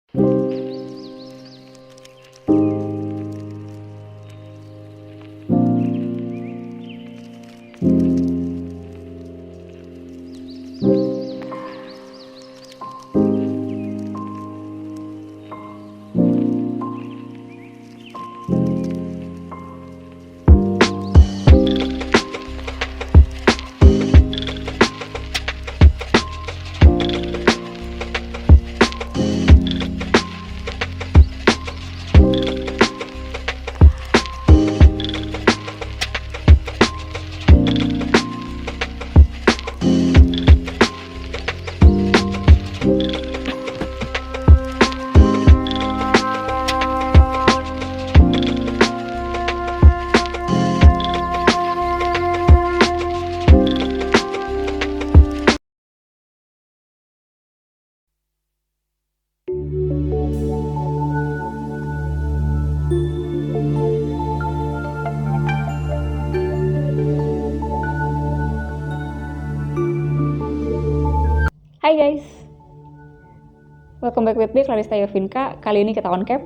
Hai guys, welcome back with me Clarista Yovinka. Kali ini kita on cam.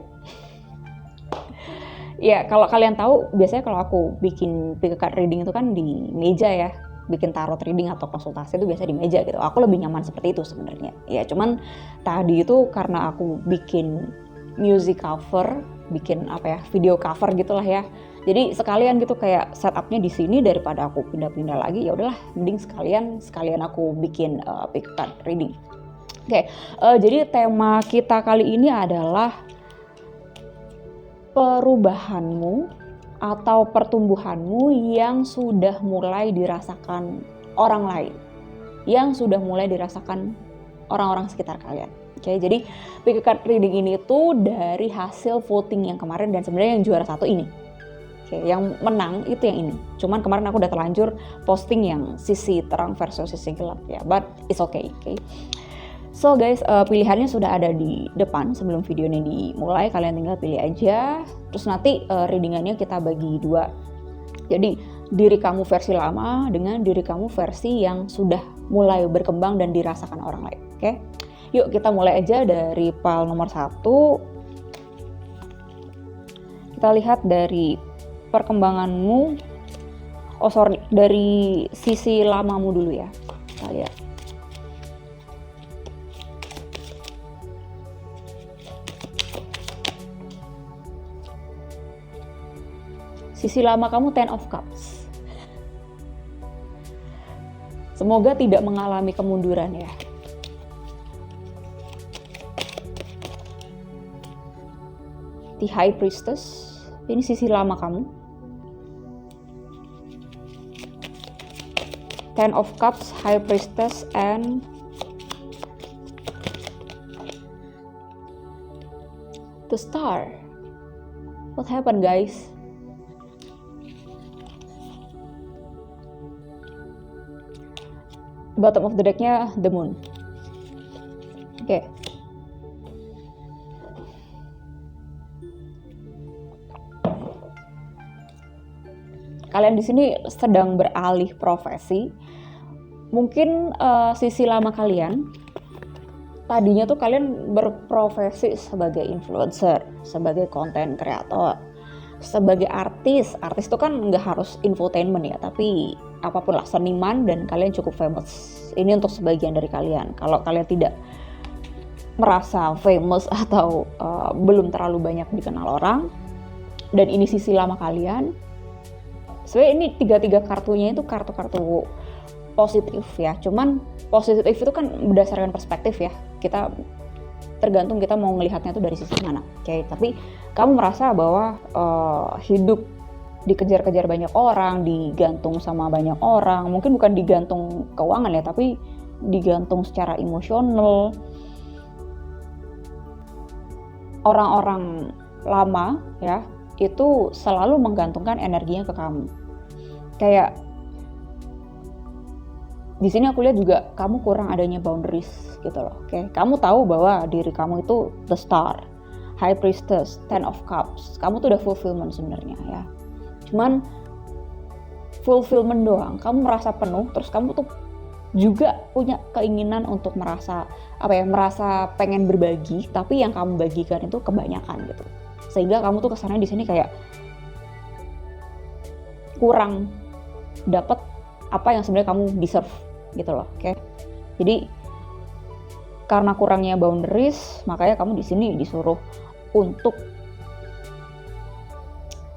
Ya, kalau kalian tahu, biasanya kalau aku bikin pick card reading itu kan di meja ya. Bikin tarot reading atau konsultasi itu biasa di meja gitu. Aku lebih nyaman seperti itu sebenarnya. Ya, cuman tadi itu karena aku bikin music cover, bikin video cover gitulah ya. Jadi sekalian gitu kayak setupnya di sini daripada aku pindah-pindah lagi, ya udahlah, mending sekalian aku bikin pick card reading. Oke, jadi tema kita kali ini adalah perubahanmu atau pertumbuhanmu yang sudah mulai dirasakan orang lain, yang sudah mulai dirasakan orang-orang sekitar kalian. Oke, jadi pick card reading ini tuh dari hasil voting yang kemarin dan sebenarnya yang juara satu ini. Oke, yang menang itu yang ini. Cuman kemarin aku udah terlanjur posting yang sisi terang versus sisi gelap ya, but it's okay. So guys, pilihannya sudah ada di depan sebelum video ini dimulai. Kalian tinggal pilih aja. Terus nanti readingannya kita bagi dua. Jadi diri kamu versi lama dengan diri kamu versi yang sudah mulai berkembang dan dirasakan orang lain. Oke, yuk kita mulai aja dari pile nomor 1. Kita lihat dari perkembanganmu. Dari sisi lamamu dulu ya. Kita lihat. Sisi lama kamu Ten of Cups. Semoga tidak mengalami kemunduran ya. The High Priestess. Ini sisi lama kamu. Ten of Cups, High Priestess, and the Star. What happened guys? Bottom of the decknya the Moon. Oke. Kalian di sini sedang beralih profesi. Mungkin sisi lama kalian tadinya tuh kalian berprofesi sebagai influencer, sebagai content creator, sebagai artis. Artis itu kan nggak harus infotainment ya, tapi apapun lah, seniman, dan kalian cukup famous. Ini untuk sebagian dari kalian. Kalau kalian tidak merasa famous atau belum terlalu banyak dikenal orang, dan ini sisi lama kalian, sebenarnya ini tiga kartunya itu kartu-kartu positif ya. Cuman positif itu kan berdasarkan perspektif ya. Kita tergantung kita mau ngelihatnya tuh dari sisi mana. Oke, tapi kamu merasa bahwa hidup dikejar-kejar banyak orang, digantung sama banyak orang. Mungkin bukan digantung keuangan ya, tapi digantung secara emosional. Orang-orang lama ya, itu selalu menggantungkan energinya ke kamu. Kayak di sini aku lihat juga kamu kurang adanya boundaries gitu loh. Oke, kamu tahu bahwa diri kamu itu the Star, High Priestess, Ten of Cups. Kamu tuh udah fulfillment sebenarnya ya. Cuman fulfillment doang, kamu merasa penuh, terus kamu tuh juga punya keinginan untuk merasa pengen berbagi, tapi yang kamu bagikan itu kebanyakan gitu, sehingga kamu tuh kesannya di sini kayak kurang dapat apa yang sebenarnya kamu deserve gitu loh. Oke. Jadi karena kurangnya boundaries, makanya kamu di sini disuruh untuk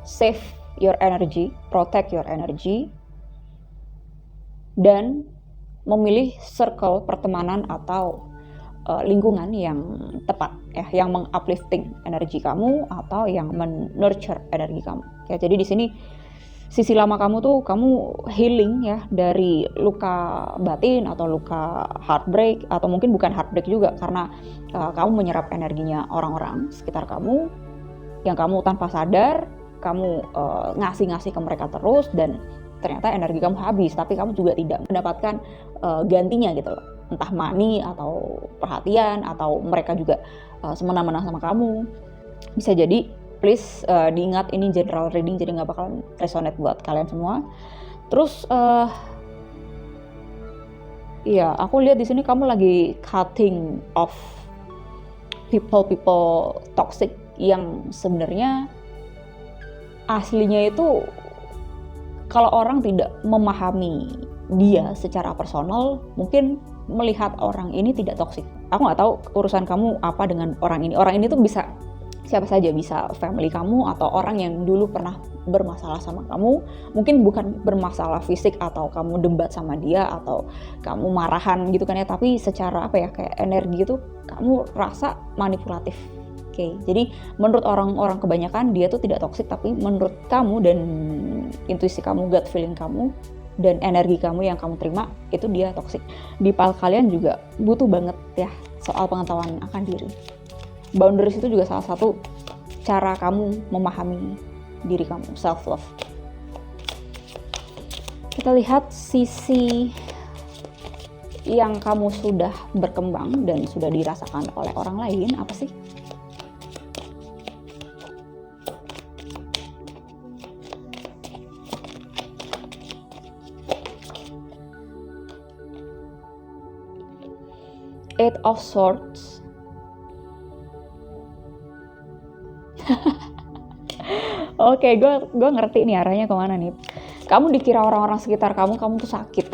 save your energy, protect your energy, dan memilih circle pertemanan atau lingkungan yang tepat ya, yang menguplifting energi kamu atau yang men-nurture energi kamu. Ya, jadi di sini sisi lama kamu tuh kamu healing ya dari luka batin atau luka heartbreak, atau mungkin bukan heartbreak juga karena kamu menyerap energinya orang-orang sekitar kamu yang kamu tanpa sadar kamu ngasih ke mereka terus, dan ternyata energi kamu habis, tapi kamu juga tidak mendapatkan gantinya gitu loh, entah money atau perhatian, atau mereka juga semena-mena sama kamu. Bisa jadi, please diingat ini general reading, jadi nggak bakalan resonate buat kalian semua. Terus iya, aku lihat di sini kamu lagi cutting off people toxic yang sebenarnya aslinya itu kalau orang tidak memahami dia secara personal, mungkin melihat orang ini tidak toksik. Aku nggak tahu urusan kamu apa dengan orang ini. Orang ini tuh bisa siapa saja, bisa family kamu atau orang yang dulu pernah bermasalah sama kamu. Mungkin bukan bermasalah fisik atau kamu debat sama dia atau kamu marahan gitu kan ya, tapi secara kayak energi itu kamu rasa manipulatif. Oke, jadi menurut orang-orang kebanyakan dia tuh tidak toksik, tapi menurut kamu dan intuisi kamu, gut feeling kamu, dan energi kamu yang kamu terima itu dia toksik. Di pal kalian juga butuh banget ya soal pengetahuan akan diri. Boundaries itu juga salah satu cara kamu memahami diri kamu, self love. Kita lihat sisi yang kamu sudah berkembang dan sudah dirasakan oleh orang lain apa sih? Eight of Swords. Oke, gue ngerti nih arahnya kemana nih. Kamu dikira orang-orang sekitar kamu tuh sakit.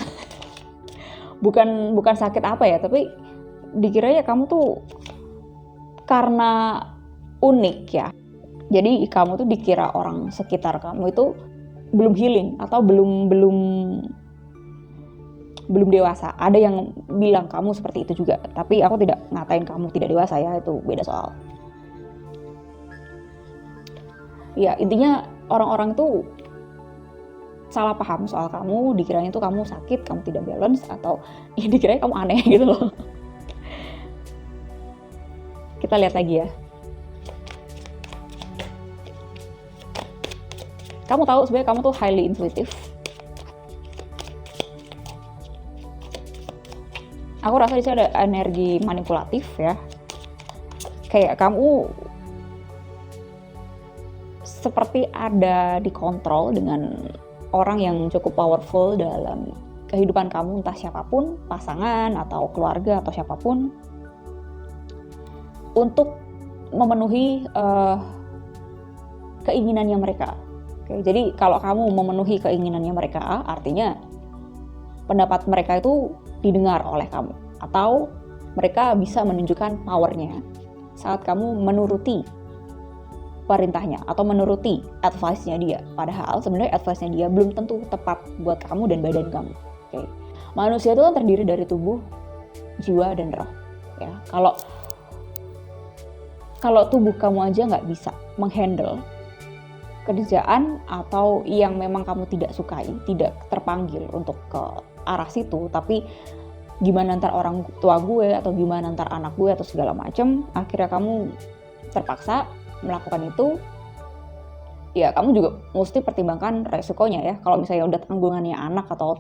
bukan sakit apa ya, tapi dikira ya kamu tuh karena unik ya. Jadi kamu tuh dikira orang sekitar kamu itu belum healing atau belum dewasa. Ada yang bilang kamu seperti itu juga, tapi aku tidak ngatain kamu tidak dewasa ya, itu beda soal. Ya intinya orang-orang itu salah paham soal kamu, dikiranya tuh kamu sakit, kamu tidak balance, atau ya dikiranya kamu aneh gitu loh. Kita lihat lagi ya. Kamu tahu sebenarnya kamu tuh highly intuitive. Aku rasa di sini ada energi manipulatif ya. Kayak kamu seperti ada dikontrol dengan orang yang cukup powerful dalam kehidupan kamu, entah siapapun, pasangan atau keluarga atau siapapun, untuk memenuhi keinginannya mereka. Oke, jadi kalau kamu memenuhi keinginannya mereka, artinya pendapat mereka itu didengar oleh kamu, atau mereka bisa menunjukkan powernya saat kamu menuruti perintahnya atau menuruti advice-nya dia. Padahal sebenarnya advice-nya dia belum tentu tepat buat kamu dan badan kamu. Oke. Manusia itu kan terdiri dari tubuh, jiwa, dan roh. Ya, kalau tubuh kamu aja nggak bisa menghandle kerjaan atau yang memang kamu tidak sukai, tidak terpanggil untuk ke arah situ, tapi gimana ntar orang tua gue atau gimana ntar anak gue atau segala macem, akhirnya kamu terpaksa melakukan itu. Ya kamu juga mesti pertimbangkan resikonya ya. Kalau misalnya udah tanggungannya anak atau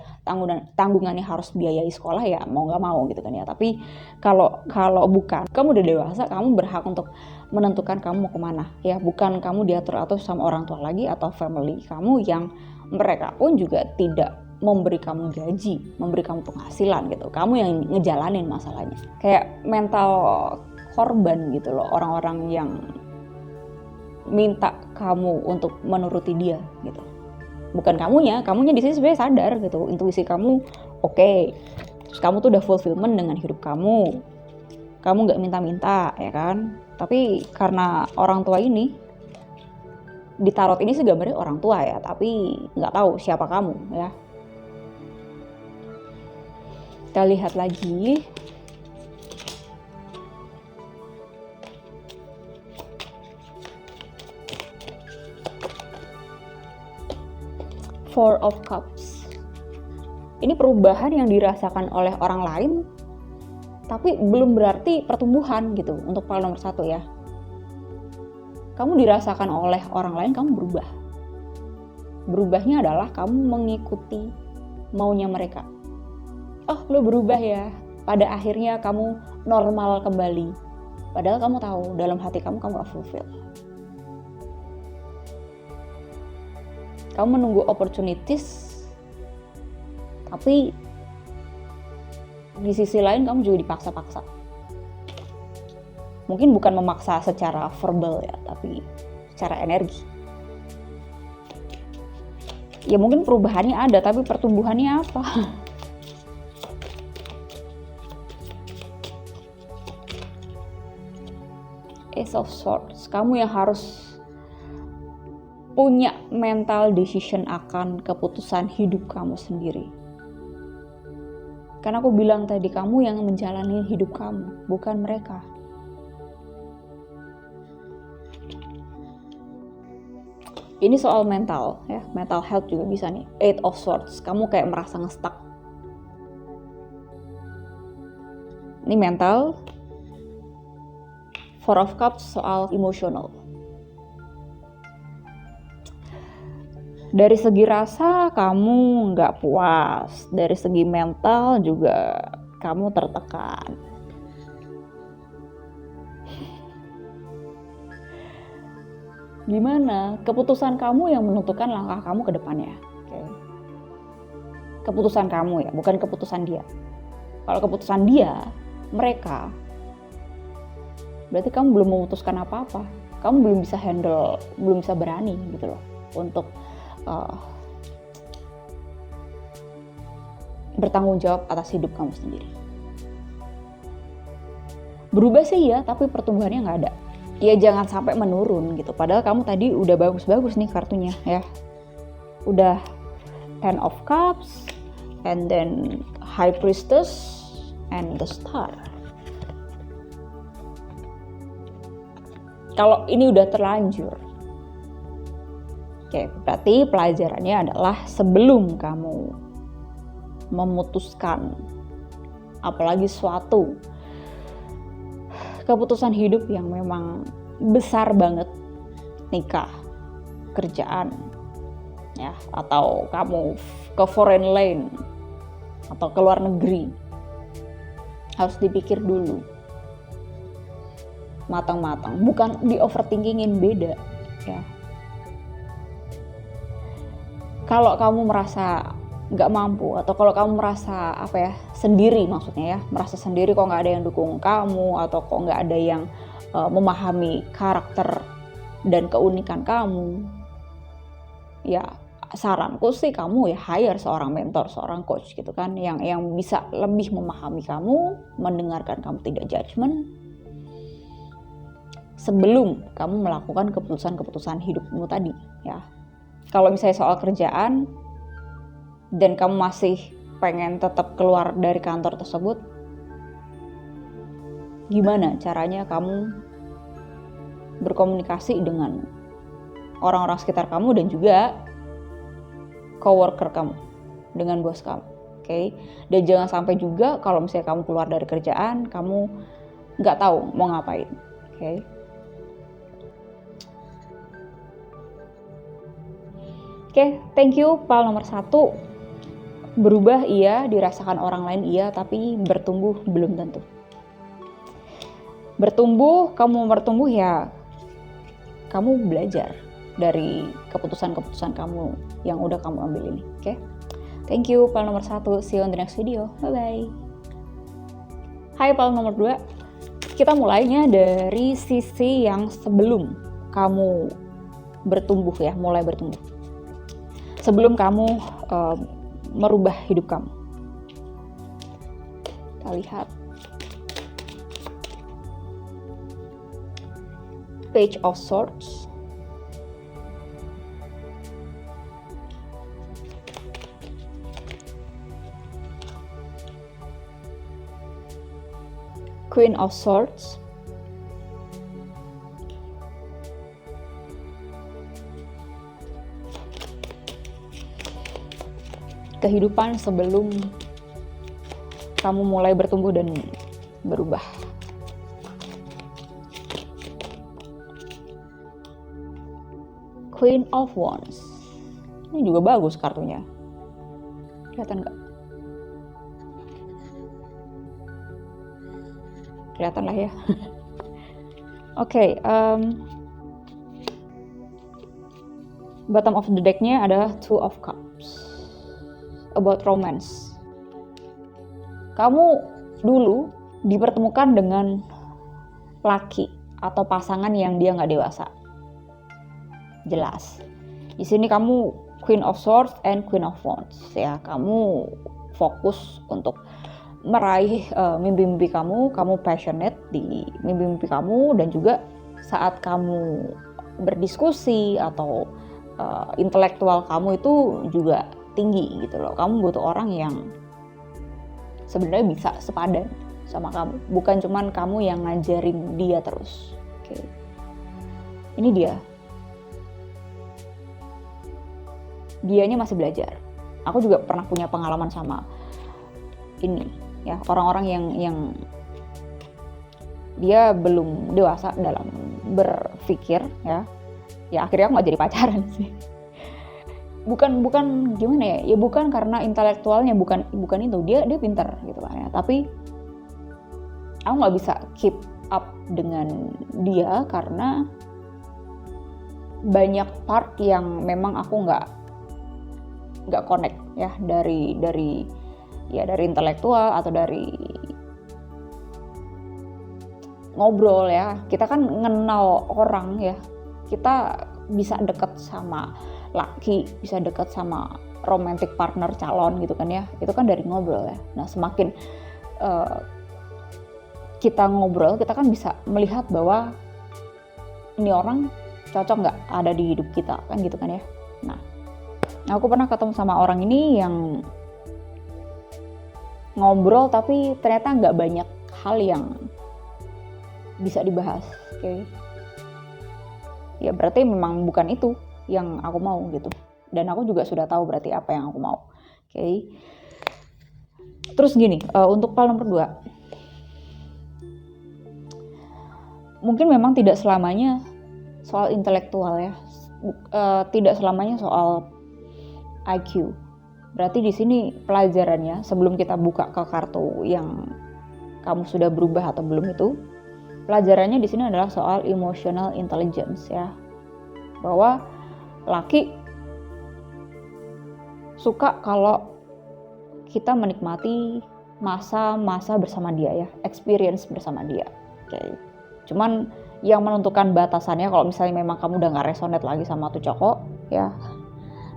tanggungannya harus biayai sekolah, ya mau nggak mau gitu kan ya. Tapi kalau bukan, kamu udah dewasa, kamu berhak untuk menentukan kamu mau kemana ya. Bukan kamu diatur-atur sama orang tua lagi atau family kamu yang mereka pun juga tidak memberi kamu gaji, memberi kamu penghasilan gitu. Kamu yang ngejalanin masalahnya. Kayak mental korban gitu loh, orang-orang yang minta kamu untuk menuruti dia gitu. Bukan kamunya di sini sebenarnya sadar gitu, intuisi kamu oke. Terus kamu tuh udah fulfillment dengan hidup kamu nggak minta-minta ya kan. Tapi karena orang tua ini, di tarot ini sih gambarnya orang tua ya, tapi nggak tahu siapa kamu ya. Kita lihat lagi. Four of Cups. Ini perubahan yang dirasakan oleh orang lain, tapi belum berarti pertumbuhan gitu untuk file nomor 1 ya. Kamu dirasakan oleh orang lain, kamu berubah. Berubahnya adalah kamu mengikuti maunya mereka. Oh, lo berubah ya. Pada akhirnya kamu normal kembali. Padahal kamu tahu dalam hati kamu gak fulfill. Kamu menunggu opportunities, tapi di sisi lain kamu juga dipaksa-paksa. Mungkin bukan memaksa secara verbal ya, tapi secara energi. Ya mungkin perubahannya ada, tapi pertumbuhannya apa? Ace of Swords, kamu yang harus punya mental decision akan keputusan hidup kamu sendiri. Karena aku bilang tadi, kamu yang menjalani hidup kamu, bukan mereka. Ini soal mental ya, mental health juga bisa nih. Eight of Swords, kamu kayak merasa nge-stuck. Ini mental. Four of Cups soal emosional. Dari segi rasa kamu nggak puas, dari segi mental juga kamu tertekan. Gimana? Keputusan kamu yang menentukan langkah kamu ke depannya. Okay. Keputusan kamu ya, bukan keputusan dia. Kalau keputusan dia, mereka, berarti kamu belum memutuskan apa-apa. Kamu belum bisa handle, belum bisa berani gitu loh untuk bertanggung jawab atas hidup kamu sendiri. Berubah sih ya, tapi pertumbuhannya nggak ada. Ya jangan sampai menurun gitu. Padahal kamu tadi udah bagus-bagus nih kartunya ya. Udah Ten of Cups, and then High Priestess, and the Star. Kalau ini udah terlanjur, oke, berarti pelajarannya adalah sebelum kamu memutuskan apalagi suatu keputusan hidup yang memang besar banget, nikah, kerjaan, ya, atau kamu ke foreign land atau ke luar negeri, harus dipikir dulu matang-matang, bukan di overthinkingin, beda ya. Kalau kamu merasa nggak mampu, atau kalau kamu merasa sendiri, maksudnya ya, merasa sendiri kok nggak ada yang dukung kamu, atau kok nggak ada yang memahami karakter dan keunikan kamu, ya saranku sih kamu ya hire seorang mentor, seorang coach gitu kan, yang bisa lebih memahami kamu, mendengarkan kamu, tidak judgement, sebelum kamu melakukan keputusan-keputusan hidupmu tadi ya. Kalau misalnya soal kerjaan dan kamu masih pengen tetap keluar dari kantor tersebut, gimana caranya kamu berkomunikasi dengan orang-orang sekitar kamu dan juga coworker kamu, dengan bos kamu, oke? Dan jangan sampai juga kalau misalnya kamu keluar dari kerjaan, kamu nggak tahu mau ngapain, oke? Oke, thank you. Pal nomor 1, berubah iya, dirasakan orang lain iya, tapi bertumbuh belum tentu. Bertumbuh, kamu bertumbuh ya, kamu belajar dari keputusan-keputusan kamu yang udah kamu ambil ini, oke? Thank you pile nomor 1, see you on the next video, bye bye. Hai pile nomor 2, kita mulainya dari sisi yang sebelum kamu bertumbuh ya, mulai bertumbuh. Sebelum kamu merubah hidup kamu. Kita lihat Page of Swords, Queen of Swords, kehidupan sebelum kamu mulai bertumbuh dan berubah. Queen of Wands. Ini juga bagus kartunya. Kelihatan nggak? Kelihatan lah ya. Oke, bottom of the deck-nya adalah Two of Cups. About romance. Kamu dulu dipertemukan dengan laki atau pasangan yang dia nggak dewasa. Jelas. Di sini kamu Queen of Swords and Queen of Wands ya. Kamu fokus untuk meraih mimpi-mimpi kamu passionate di mimpi-mimpi kamu, dan juga saat kamu berdiskusi atau intelektual kamu itu juga tinggi gitu loh. Kamu butuh orang yang sebenarnya bisa sepadan sama kamu, bukan cuman kamu yang ngajarin dia terus. Oke. Ini dia. Dianya masih belajar. Aku juga pernah punya pengalaman sama ini ya, orang-orang yang dia belum dewasa dalam berpikir ya akhirnya aku nggak jadi pacaran sih. bukan gimana ya bukan karena intelektualnya, bukan itu, dia pintar gitu kan ya, tapi aku nggak bisa keep up dengan dia karena banyak part yang memang aku nggak connect ya, dari intelektual atau dari ngobrol ya. Kita kan ngenal orang ya, kita bisa deket sama laki, bisa deket sama romantic partner calon gitu kan ya, itu kan dari ngobrol ya. Nah semakin kita ngobrol, kita kan bisa melihat bahwa ini orang cocok nggak ada di hidup kita kan gitu kan ya. Nah aku pernah ketemu sama orang ini yang ngobrol tapi ternyata nggak banyak hal yang bisa dibahas. Oke. Ya berarti memang bukan itu yang aku mau gitu, dan aku juga sudah tahu berarti apa yang aku mau. Oke. Terus gini, untuk pile nomor 2, mungkin memang tidak selamanya soal intelektual ya, tidak selamanya soal IQ. Berarti di sini pelajarannya, sebelum kita buka ke kartu yang kamu sudah berubah atau belum itu, pelajarannya di sini adalah soal emotional intelligence ya. Bahwa laki suka kalau kita menikmati masa-masa bersama dia ya, experience bersama dia. Oke. Cuman yang menentukan batasannya kalau misalnya memang kamu udah nggak resonate lagi sama tuh cowok ya,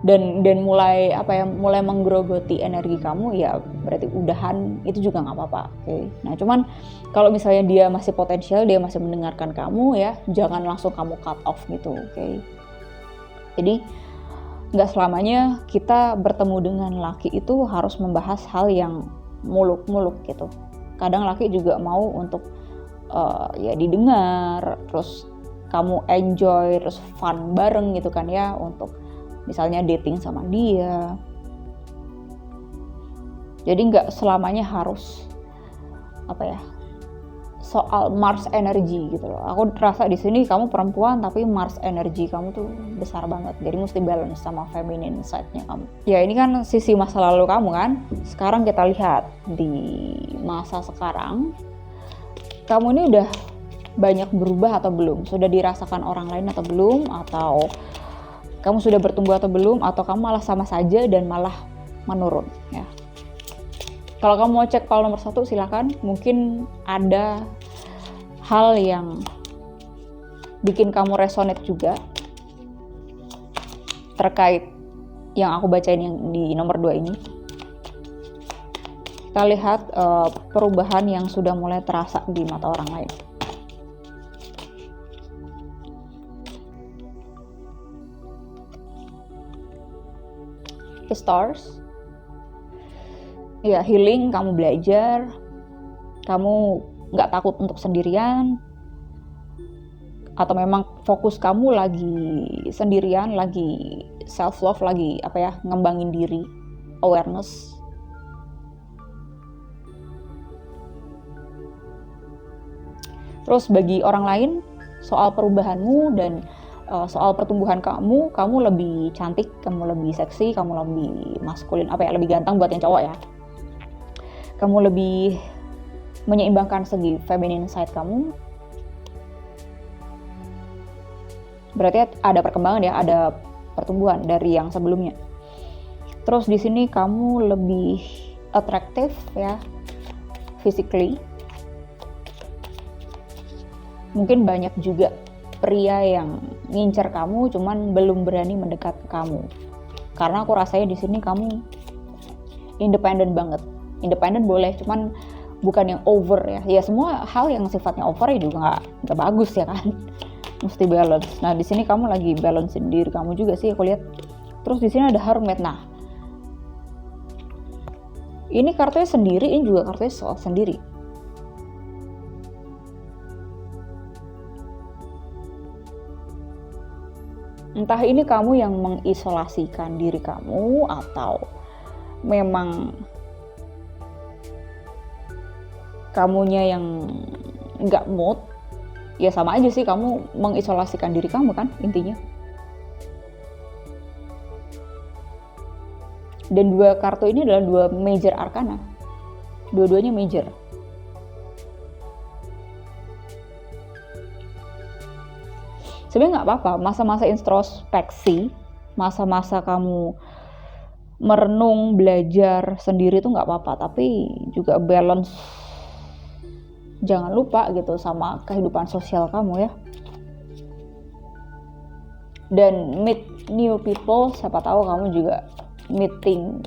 dan mulai menggerogoti energi kamu, ya berarti udahan, itu juga nggak apa-apa. Oke. Nah cuman kalau misalnya dia masih potensial, dia masih mendengarkan kamu ya, jangan langsung kamu cut off gitu. Oke. Jadi nggak selamanya kita bertemu dengan laki itu harus membahas hal yang muluk-muluk gitu. Kadang laki juga mau untuk ya didengar, terus kamu enjoy, terus fun bareng gitu kan ya, untuk misalnya dating sama dia. Jadi nggak selamanya harus soal Mars energy gitu loh. Aku rasa di sini kamu perempuan tapi Mars energy kamu tuh besar banget. Jadi mesti balance sama feminine side-nya kamu. Ya ini kan sisi masa lalu kamu kan. Sekarang kita lihat di masa sekarang. Kamu ini udah banyak berubah atau belum? Sudah dirasakan orang lain atau belum? Atau kamu sudah bertumbuh atau belum? Atau kamu malah sama saja dan malah menurun ya. Kalau kamu mau cek file nomor 1 silakan, mungkin ada hal yang bikin kamu resonate juga terkait yang aku bacain yang di nomor 2 ini. Kita lihat perubahan yang sudah mulai terasa di mata orang lain. The Stars. Ya, healing, kamu belajar, kamu nggak takut untuk sendirian, atau memang fokus kamu lagi sendirian, lagi self love, lagi ngembangin diri, awareness. Terus bagi orang lain soal perubahanmu dan soal pertumbuhan kamu lebih cantik, kamu lebih seksi, kamu lebih maskulin, lebih ganteng buat yang cowok ya. Kamu lebih menyeimbangkan segi feminine side kamu. Berarti ada perkembangan ya, ada pertumbuhan dari yang sebelumnya. Terus di sini kamu lebih attractive ya, physically. Mungkin banyak juga pria yang ngincer kamu, cuman belum berani mendekat ke kamu. Karena aku rasanya di sini kamu independen banget. Independen boleh, cuman bukan yang over ya. Ya semua hal yang sifatnya over ya juga nggak bagus ya kan. Mesti balance. Nah di sini kamu lagi balance diri kamu juga sih aku lihat. Terus di sini ada Hermit. Nah ini kartunya sendiri, ini juga kartunya soal sendiri. Entah ini kamu yang mengisolasikan diri kamu atau memang kamunya yang nggak mood, ya sama aja sih, kamu mengisolasikan diri kamu kan intinya. Dan dua kartu ini adalah dua major arcana, dua-duanya major. Sebenarnya nggak apa-apa, masa-masa introspeksi, masa-masa kamu merenung, belajar sendiri itu nggak apa-apa, tapi juga balance, jangan lupa gitu sama kehidupan sosial kamu ya. Dan meet new people, siapa tahu kamu juga meeting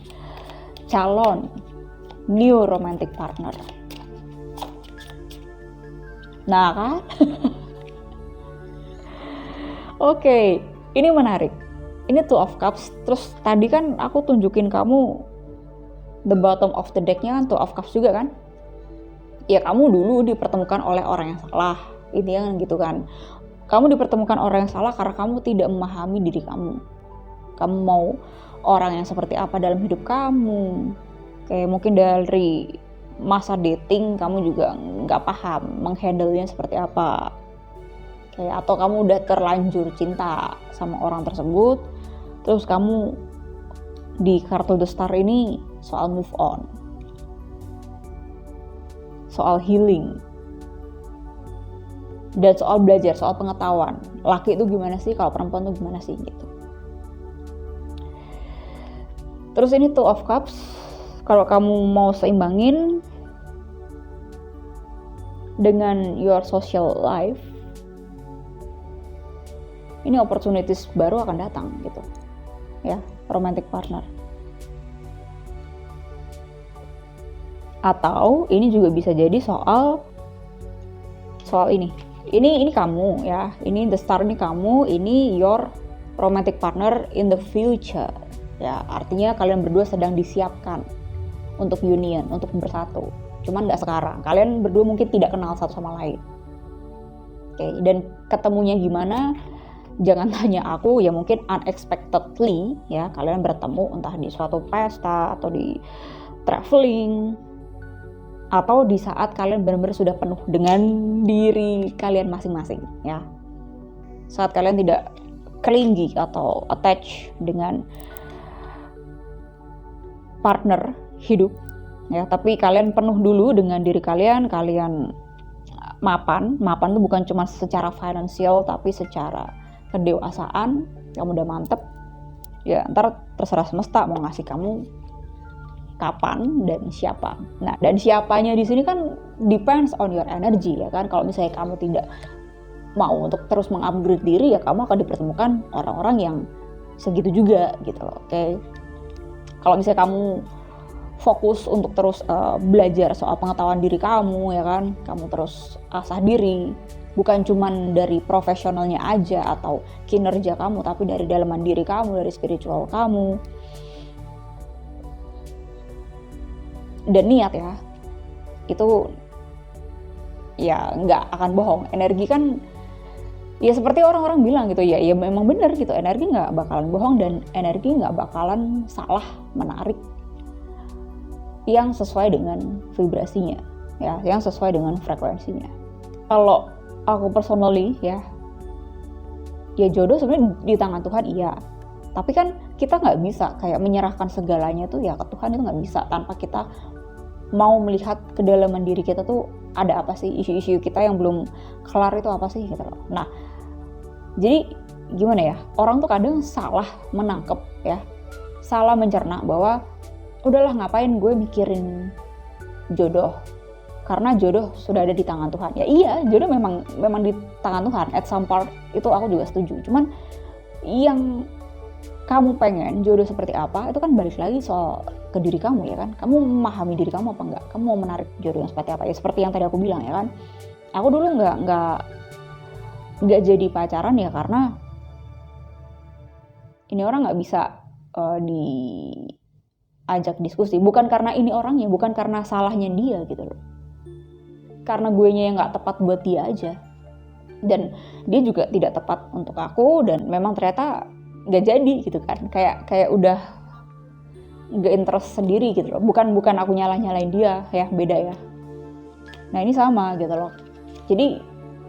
calon new romantic partner. Nah kan? Oke, ini menarik. Ini Two of Cups. Terus tadi kan aku tunjukin kamu the bottom of the deck-nya kan Two of Cups juga kan? Ya kamu dulu dipertemukan oleh orang yang salah. Ini kan gitu kan. Kamu dipertemukan orang yang salah karena kamu tidak memahami diri kamu. Kamu mau orang yang seperti apa dalam hidup kamu. Kayak mungkin dari masa dating kamu juga nggak paham menghandle-nya seperti apa. Atau kamu udah terlanjur cinta sama orang tersebut, terus kamu di kartu The Star ini soal move on, soal healing, dan soal belajar, soal pengetahuan. Laki itu gimana sih, kalau perempuan itu gimana sih gitu. Terus ini Two of Cups, kalau kamu mau seimbangin dengan your social life, ini opportunities baru akan datang gitu ya, romantic partner. Atau ini juga bisa jadi soal ini kamu ya, ini The Star, ini kamu, ini your romantic partner in the future ya. Artinya kalian berdua sedang disiapkan untuk union, untuk bersatu, cuman nggak sekarang. Kalian berdua mungkin tidak kenal satu sama lain. Oke, dan ketemunya gimana? Jangan tanya aku, ya mungkin unexpectedly ya kalian bertemu, entah di suatu pesta atau di traveling, atau di saat kalian benar-benar sudah penuh dengan diri kalian masing-masing ya. Saat kalian tidak clingy atau attach dengan partner hidup ya, tapi kalian penuh dulu dengan diri kalian. Kalian mapan itu bukan cuma secara finansial tapi secara kedewasaan. Kamu udah mantep ya, ntar terserah semesta mau ngasih kamu kapan dan siapa. Nah, dan siapanya di sini kan depends on your energy ya kan. Kalau misalnya kamu tidak mau untuk terus mengupgrade diri, ya kamu akan dipertemukan orang-orang yang segitu juga gitu loh. Oke. Kalau misalnya kamu fokus untuk terus belajar soal pengetahuan diri kamu ya kan, kamu terus asah diri, bukan cuman dari profesionalnya aja atau kinerja kamu, tapi dari dalaman diri kamu, dari spiritual kamu. Dan niat ya, itu ya nggak akan bohong. Energi kan ya seperti orang-orang bilang gitu ya memang benar gitu, energi nggak bakalan bohong dan energi nggak bakalan salah menarik yang sesuai dengan vibrasinya ya, yang sesuai dengan frekuensinya. Kalau aku personally ya jodoh sebenarnya di tangan Tuhan iya, tapi kan kita nggak bisa kayak menyerahkan segalanya tuh ya ke Tuhan, itu nggak bisa tanpa kita mau melihat kedalaman diri kita tuh ada apa sih, isu-isu kita yang belum kelar itu apa sih gitu loh. Nah, jadi gimana ya, orang tuh kadang salah menangkep ya, salah mencerna bahwa udahlah ngapain gue mikirin jodoh, karena jodoh sudah ada di tangan Tuhan. Ya iya, jodoh memang di tangan Tuhan, at some part itu aku juga setuju. Cuman yang kamu pengen jodoh seperti apa, itu kan balik lagi soal ke diri kamu ya kan. Kamu memahami diri kamu apa enggak, kamu mau menarik jodoh yang seperti apa ya, seperti yang tadi aku bilang ya kan. Aku dulu nggak jadi pacaran ya karena ini orang nggak bisa diajak diskusi, bukan karena ini orangnya, bukan karena salahnya dia gitu loh, karena guenya yang nggak tepat buat dia aja, dan dia juga tidak tepat untuk aku, dan memang ternyata nggak jadi gitu kan, kayak udah nggak interest sendiri gitu loh, bukan aku nyalain dia ya, beda ya. Nah ini sama gitu loh, jadi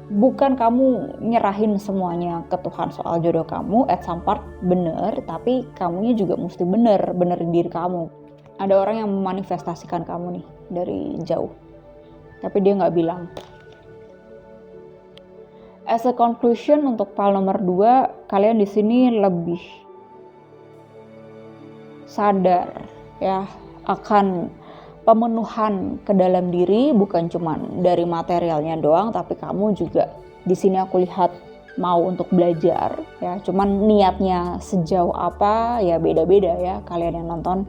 bukan kamu nyerahin semuanya ke Tuhan soal jodoh kamu, at some part bener, tapi kamunya juga mesti benerin diri kamu. Ada orang yang memanifestasikan kamu nih dari jauh, tapi dia nggak bilang. As a conclusion untuk file nomor 2, kalian di sini lebih sadar ya akan pemenuhan ke dalam diri, bukan cuma dari materialnya doang, tapi kamu juga di sini aku lihat mau untuk belajar ya. Cuman niatnya sejauh apa ya beda-beda ya kalian yang nonton.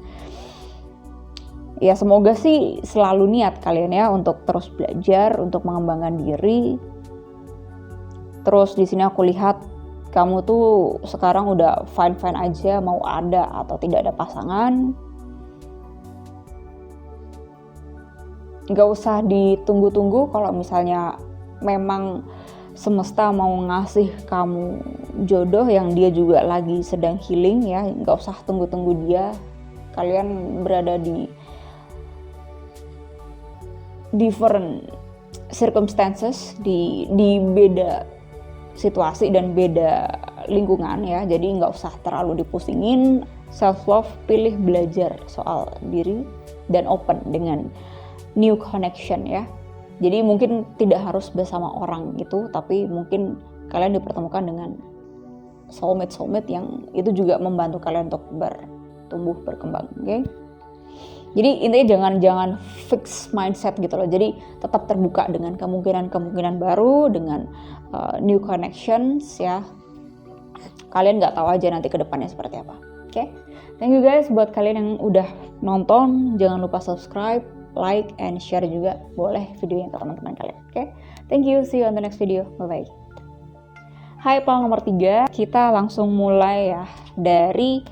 Ya semoga sih selalu niat kalian ya untuk terus belajar, untuk mengembangkan diri. Terus di sini aku lihat kamu tuh sekarang udah fine aja mau ada atau tidak ada pasangan. Gak usah ditunggu-tunggu, kalau misalnya memang semesta mau ngasih kamu jodoh yang dia juga lagi sedang healing ya, gak usah tunggu-tunggu dia. Kalian berada di different circumstances, di beda situasi dan beda lingkungan ya, jadi nggak usah terlalu dipusingin. Self love, pilih belajar soal diri dan open dengan new connection ya. Jadi mungkin tidak harus bersama orang itu, tapi mungkin kalian dipertemukan dengan soulmate yang itu juga membantu kalian untuk bertumbuh berkembang. Oke? Jadi intinya jangan fix mindset gitu loh. Jadi tetap terbuka dengan kemungkinan baru, dengan new connections ya. Kalian nggak tahu aja nanti ke depannya seperti apa. Oke? Thank you guys buat kalian yang udah nonton. Jangan lupa subscribe, like, and share juga boleh videonya ke teman-teman kalian. Oke? Thank you. See you on the next video. Bye-bye. Hai, file nomor 3. Kita langsung mulai ya dari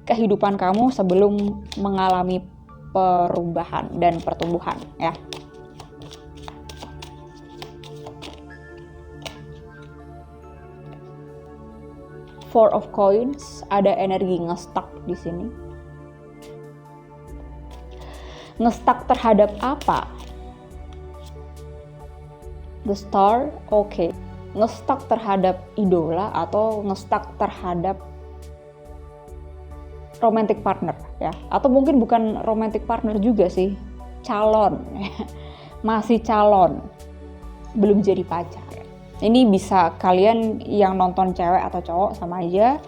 kehidupan kamu sebelum mengalami perubahan dan pertumbuhan ya. Four of Coins, ada energi nge-stuck di sini. Nge-stuck terhadap apa? The Star, oke. Nge-stuck terhadap idola atau nge-stuck terhadap romantic partner ya, atau mungkin bukan romantic partner juga sih, calon masih calon, belum jadi pacar. Ini bisa kalian yang nonton cewek atau cowok sama aja,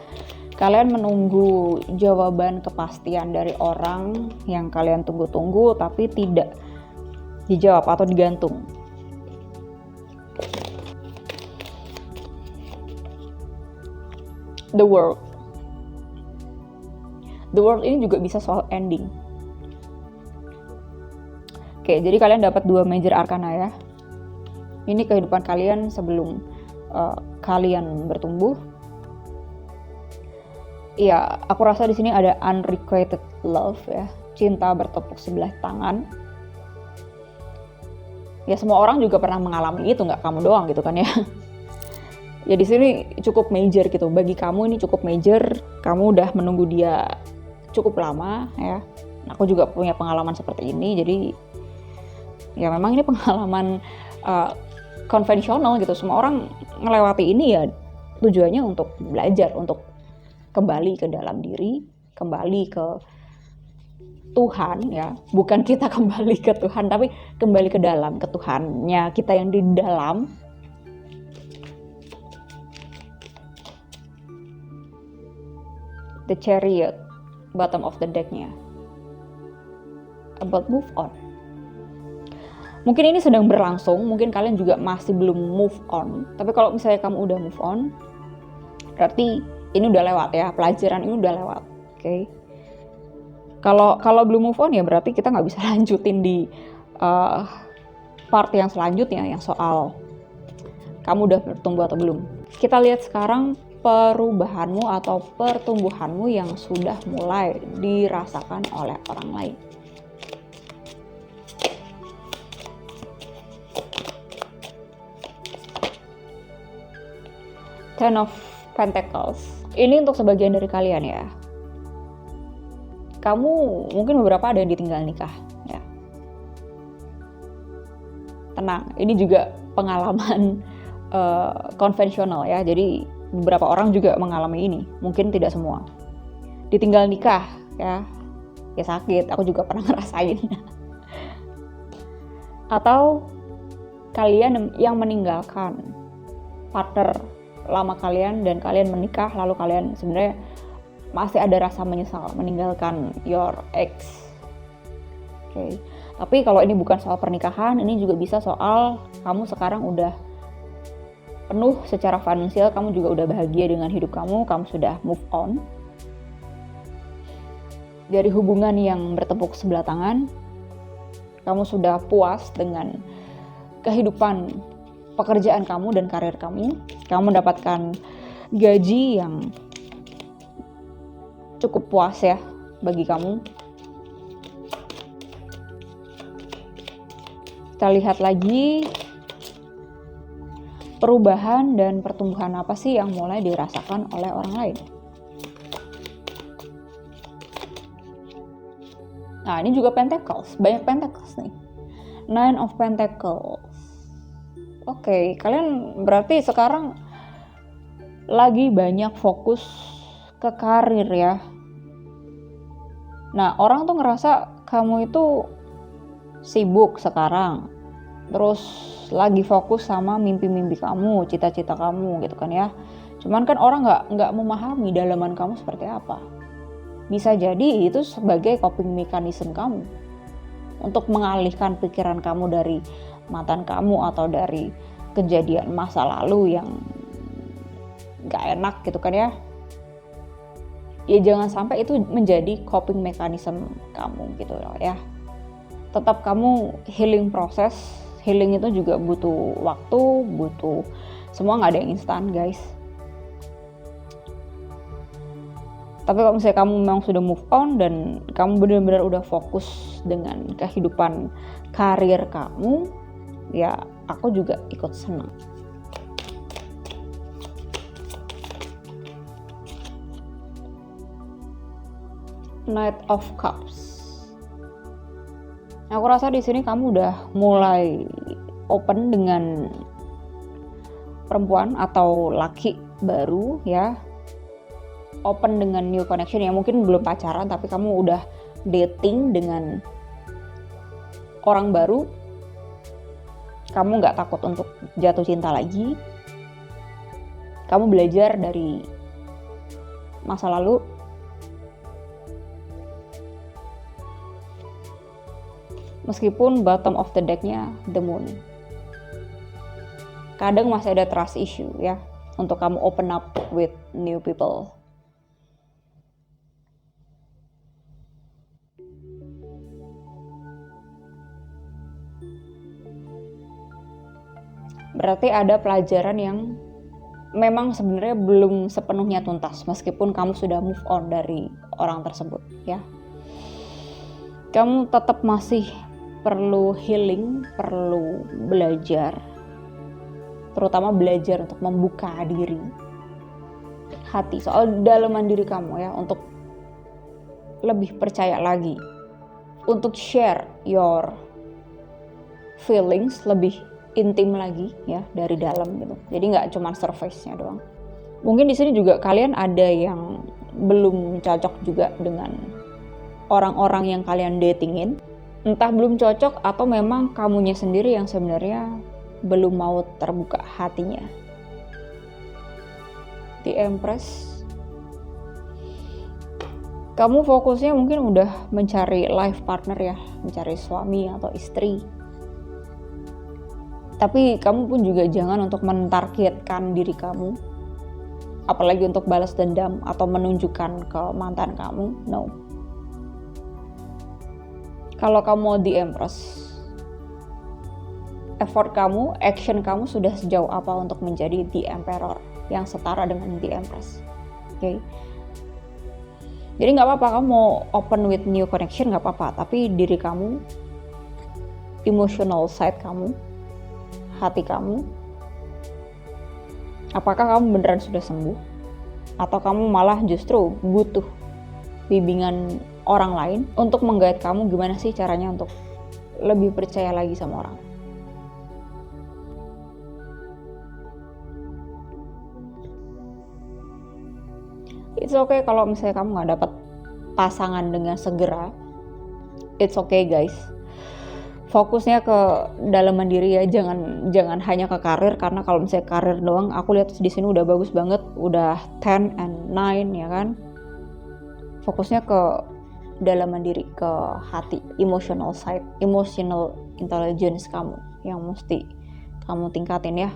Kalian menunggu jawaban kepastian dari orang yang kalian tunggu-tunggu tapi tidak dijawab atau digantung. The World. The World ini juga bisa soal ending. Oke, jadi kalian dapat 2 major arcana ya. Ini kehidupan kalian sebelum kalian bertumbuh. Ya, aku rasa di sini ada unrequited love ya, cinta bertepuk sebelah tangan. Ya semua orang juga pernah mengalami itu, nggak kamu doang gitu kan ya. Ya di sini cukup major gitu. Bagi kamu ini cukup major. Kamu udah menunggu dia cukup lama ya. Aku juga punya pengalaman seperti ini. Jadi ya memang ini pengalaman konvensional gitu. Semua orang melewati ini ya tujuannya untuk belajar, untuk kembali ke dalam diri, kembali ke Tuhan ya. Bukan kita kembali ke Tuhan, tapi kembali ke dalam, ke Tuhannya kita yang di dalam. The Chariot, bottom of the deck-nya. About move on. Mungkin ini sedang berlangsung, mungkin kalian juga masih belum move on. Tapi kalau misalnya kamu udah move on, berarti ini udah lewat ya, pelajaran ini udah lewat. Oke. Kalau belum move on ya berarti kita nggak bisa lanjutin di part yang selanjutnya yang soal kamu udah bertumbuh atau belum. Kita lihat sekarang perubahanmu atau pertumbuhanmu yang sudah mulai dirasakan oleh orang lain. Ten of Pentacles. Ini untuk sebagian dari kalian ya. Kamu mungkin beberapa ada yang ditinggal nikah ya. Tenang, ini juga pengalaman konvensional ya. Jadi beberapa orang juga mengalami ini, mungkin tidak semua. Ditinggal nikah ya sakit, aku juga pernah ngerasain. Atau kalian yang meninggalkan partner lama kalian dan kalian menikah, lalu kalian sebenarnya masih ada rasa menyesal meninggalkan your ex. Oke. Tapi kalau ini bukan soal pernikahan, ini juga bisa soal kamu sekarang udah penuh secara finansial, kamu juga udah bahagia dengan hidup kamu sudah move on dari hubungan yang bertepuk sebelah tangan, kamu sudah puas dengan kehidupan pekerjaan kamu dan karir kamu mendapatkan gaji yang cukup puas ya bagi kamu. Kita lihat lagi perubahan dan pertumbuhan apa sih yang mulai dirasakan oleh orang lain. Nah, ini juga Pentacles, banyak Pentacles nih. Nine of Pentacles. Oke, kalian berarti sekarang lagi banyak fokus ke karir ya. Nah, orang tuh ngerasa kamu itu sibuk sekarang. Terus lagi fokus sama mimpi-mimpi kamu, cita-cita kamu gitu kan ya. Cuman kan orang nggak memahami dalaman kamu seperti apa. Bisa jadi itu sebagai coping mechanism kamu untuk mengalihkan pikiran kamu dari mantan kamu atau dari kejadian masa lalu yang nggak enak gitu kan ya. Ya jangan sampai itu menjadi coping mechanism kamu gitu loh ya. Tetap kamu healing proses. Healing itu juga butuh waktu, semua nggak ada yang instan guys. Tapi kalau misalnya kamu memang sudah move on dan kamu benar-benar udah fokus dengan kehidupan karir kamu, ya aku juga ikut senang. Knight of Cups. Aku rasa di sini kamu udah mulai open dengan perempuan atau laki baru ya. Open dengan new connection ya, mungkin belum pacaran tapi kamu udah dating dengan orang baru. Kamu nggak takut untuk jatuh cinta lagi. Kamu belajar dari masa lalu. Meskipun bottom of the deck-nya the moon. Kadang masih ada trust issue ya, untuk kamu open up with new people. Berarti ada pelajaran yang memang sebenarnya belum sepenuhnya tuntas, meskipun kamu sudah move on dari orang tersebut ya. Kamu tetap masih perlu healing, perlu belajar. Terutama belajar untuk membuka diri, hati, soal dalaman diri kamu ya, untuk lebih percaya lagi, untuk share your feelings lebih intim lagi ya, dari dalam gitu. Jadi nggak cuma surface-nya doang. Mungkin di sini juga kalian ada yang belum cocok juga dengan orang-orang yang kalian datingin. Entah belum cocok atau memang kamunya sendiri yang sebenarnya belum mau terbuka hatinya. The Empress. Kamu fokusnya mungkin udah mencari life partner ya, mencari suami atau istri. Tapi kamu pun juga jangan untuk mentargetkan diri kamu, apalagi untuk balas dendam atau menunjukkan ke mantan kamu. No. Kalau kamu mau The Empress, effort kamu, action kamu sudah sejauh apa untuk menjadi The Emperor yang setara dengan The Empress. Oke. Jadi nggak apa-apa kamu mau open with new connection, nggak apa-apa. Tapi diri kamu, emotional side kamu, hati kamu, apakah kamu beneran sudah sembuh? Atau kamu malah justru butuh bimbingan orang lain untuk menggait kamu gimana sih caranya untuk lebih percaya lagi sama orang? It's okay kalau misalnya kamu nggak dapat pasangan dengan segera. It's okay guys. Fokusnya ke dalaman diri ya, jangan hanya ke karir, karena kalau misalnya karir doang, aku lihat di sini udah bagus banget, udah 10 and 9 ya kan. Fokusnya ke dalaman diri, ke hati, emotional side, emotional intelligence kamu yang mesti kamu tingkatin ya.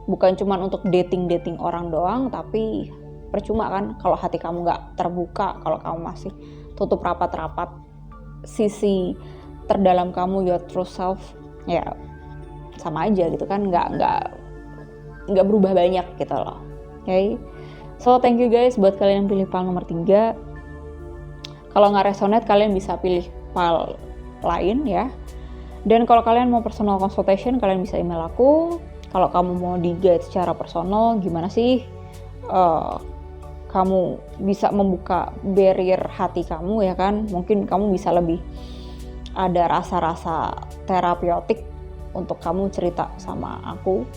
Bukan cuma untuk dating orang doang, tapi percuma kan kalau hati kamu nggak terbuka, kalau kamu masih tutup rapat-rapat sisi terdalam kamu, your true self, ya sama aja gitu kan, nggak berubah banyak gitu loh. Okay? So thank you guys buat kalian yang pilih file nomor 3. Kalau nggak resonate kalian bisa pilih file lain ya. Dan kalau kalian mau personal consultation kalian bisa email aku. Kalau kamu mau di guide secara personal gimana sih kamu bisa membuka barrier hati kamu ya kan, mungkin kamu bisa lebih ada rasa-rasa terapeutik untuk kamu cerita sama aku,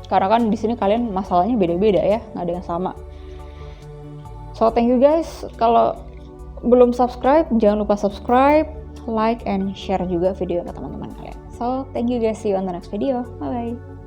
karena kan di sini kalian masalahnya beda-beda ya, nggak ada yang sama. So thank you guys. Kalau belum subscribe jangan lupa subscribe, like and share juga video ke teman-teman kalian. So thank you guys, see you on the next video, bye bye.